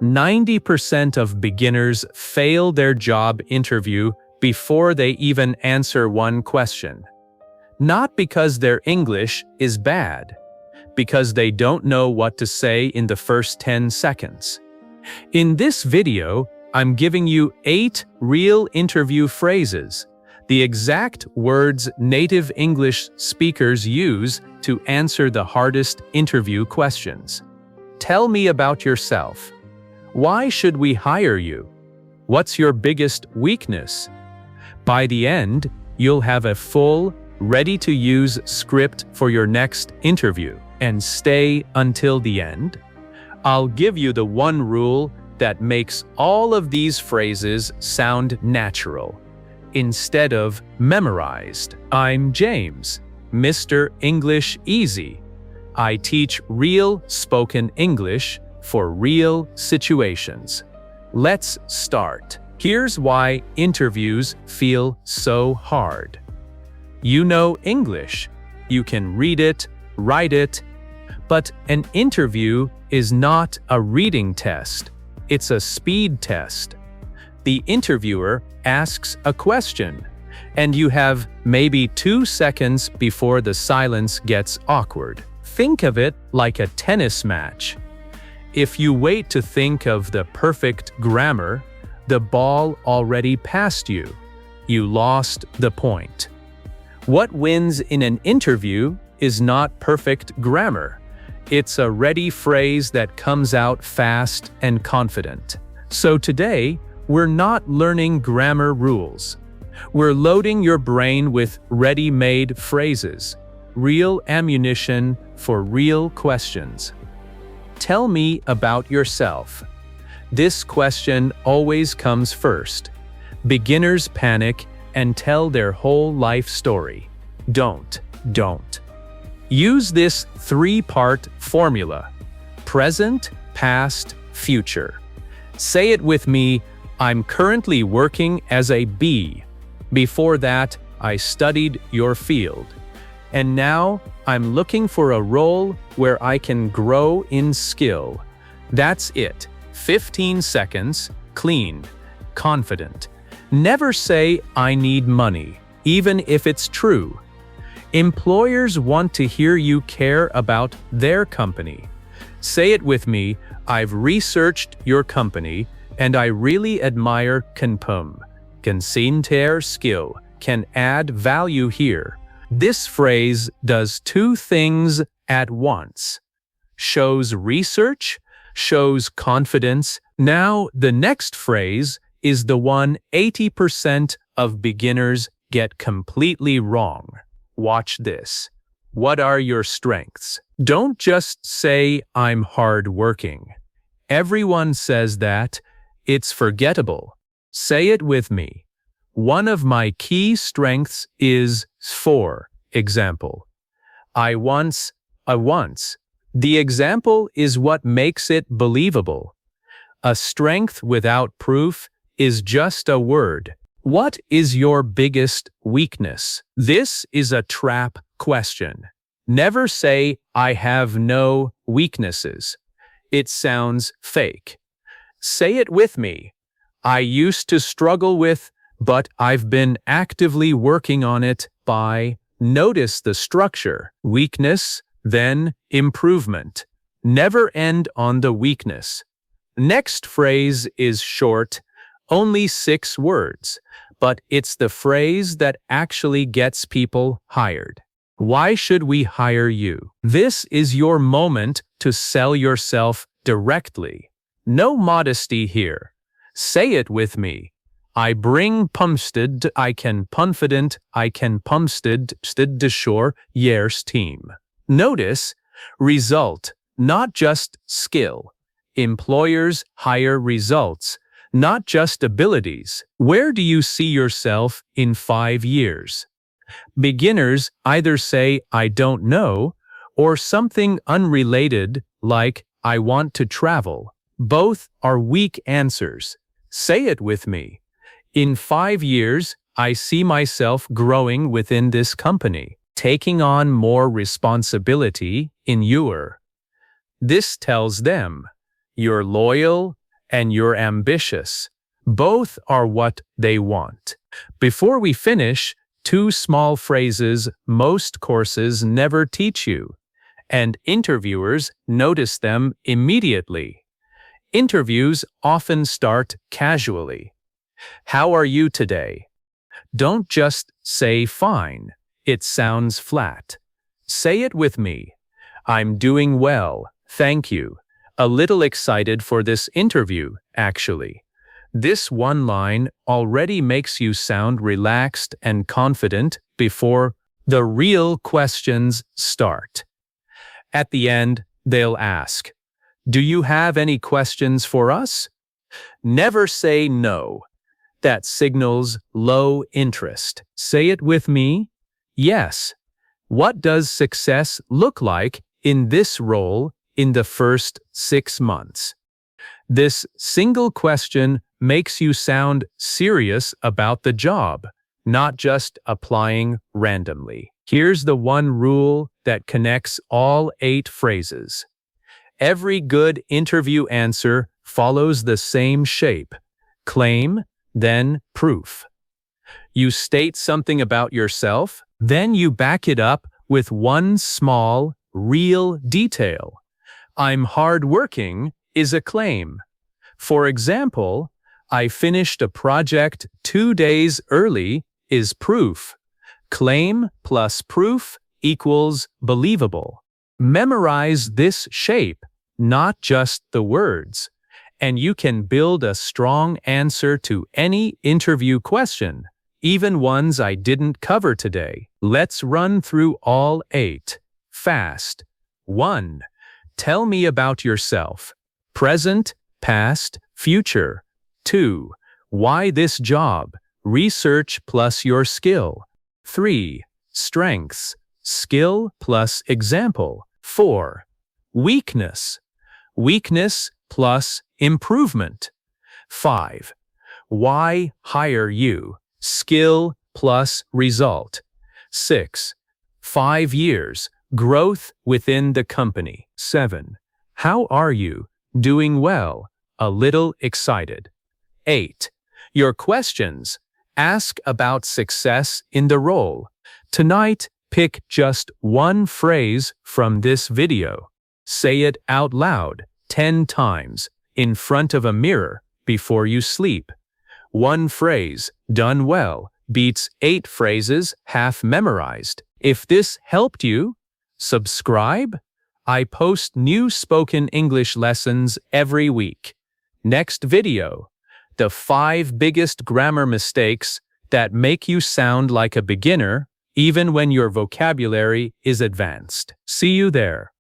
90% of beginners fail their job interview before they even answer one question. Not because their English is bad, because they don't know what to say in the first 10 seconds. In this video, I'm giving you 8 real interview phrases, the exact words native English speakers use to answer the hardest interview questions. Tell me about yourself. Why should we hire you? What's your biggest weakness? By the end, you'll have a full, ready-to-use script for your next interview. And stay until the end. I'll give you the one rule that makes all of these phrases sound natural, instead of memorized. I'm James, Mr. English Easy. I teach real spoken English for real situations. Let's start. Here's why interviews feel so hard. You know English. You can read it, write it, but an interview is not a reading test. It's a speed test. The interviewer asks a question, and you have maybe 2 seconds before the silence gets awkward. Think of it like a tennis match. If you wait to think of the perfect grammar, the ball already passed you. You lost the point. What wins in an interview is not perfect grammar. It's a ready phrase that comes out fast and confident. So today, we're not learning grammar rules. We're loading your brain with ready-made phrases, real ammunition for real questions. Tell me about yourself. This question always comes first. Beginners panic and tell their whole life story. Don't. Use this 3-part formula: present, past, future. Say it with me. I'm currently working as a bee. Before that, I studied your field. And now, I'm looking for a role where I can grow in skill. That's it. 15 seconds, clean, confident. Never say, I need money, even if it's true. Employers want to hear you care about their company. Say it with me. I've researched your company, and I really admire Kanpum. Consinter skill can add value here. This phrase does 2 things at once. Shows research, shows confidence. Now, the next phrase is the one 80% of beginners get completely wrong. Watch this. What are your strengths? Don't just say, I'm hardworking. Everyone says that. It's forgettable. Say it with me. One of my key strengths is, for example. I once. The example is what makes it believable. A strength without proof is just a word. What is your biggest weakness? This is a trap question. Never say, I have no weaknesses. It sounds fake. Say it with me. I used to struggle with, but I've been actively working on it by. Notice the structure. Weakness, then improvement. Never end on the weakness. Next phrase is short, only 6 words, but it's the phrase that actually gets people hired. Why should we hire you? This is your moment to sell yourself directly. No modesty here. Say it with me. I bring pumsted, I can confident, I can pumsted, de shore, years team. Notice, result, not just skill. Employers hire results, not just abilities. Where do you see yourself in 5 years? Beginners either say, I don't know, or something unrelated like, I want to travel. Both are weak answers. Say it with me. In 5 years, I see myself growing within this company, taking on more responsibility in your. This tells them you're loyal, and you're ambitious. Both are what they want. Before we finish, 2 small phrases most courses never teach you, and interviewers notice them immediately. Interviews often start casually. How are you today? Don't just say fine. It sounds flat. Say it with me. I'm doing well, thank you. A little excited for this interview, actually. This one line already makes you sound relaxed and confident before the real questions start. At the end, they'll ask, "Do you have any questions for us?" Never say no. That signals low interest. Say it with me. Yes. What does success look like in this role in the first 6 months? This single question makes you sound serious about the job, not just applying randomly. Here's the one rule that connects all 8 phrases. Every good interview answer follows the same shape: claim, then proof. You state something about yourself, then you back it up with one small, real detail. I'm hardworking is a claim. For example, I finished a project 2 days early is proof. Claim plus proof equals believable. Memorize this shape, not just the words, and you can build a strong answer to any interview question, even ones I didn't cover today. Let's run through all 8. Fast. 1. Tell me about yourself. Present, past, future. 2. Why this job? Research plus your skill. 3. Strengths. Skill plus example. 4. Weakness. Weakness plus improvement. 5. Why hire you? Skill plus result. 6. 5 years. Growth within the company. 7. How are you? Doing well. A little excited. 8. Your questions. Ask about success in the role. Tonight, pick just one phrase from this video. Say it out loud 10 times in front of a mirror before you sleep. One phrase done well beats 8 phrases half memorized. If this helped you, subscribe. I post new spoken English lessons every week. Next video: the 5 biggest grammar mistakes that make you sound like a beginner even when your vocabulary is advanced. See you there.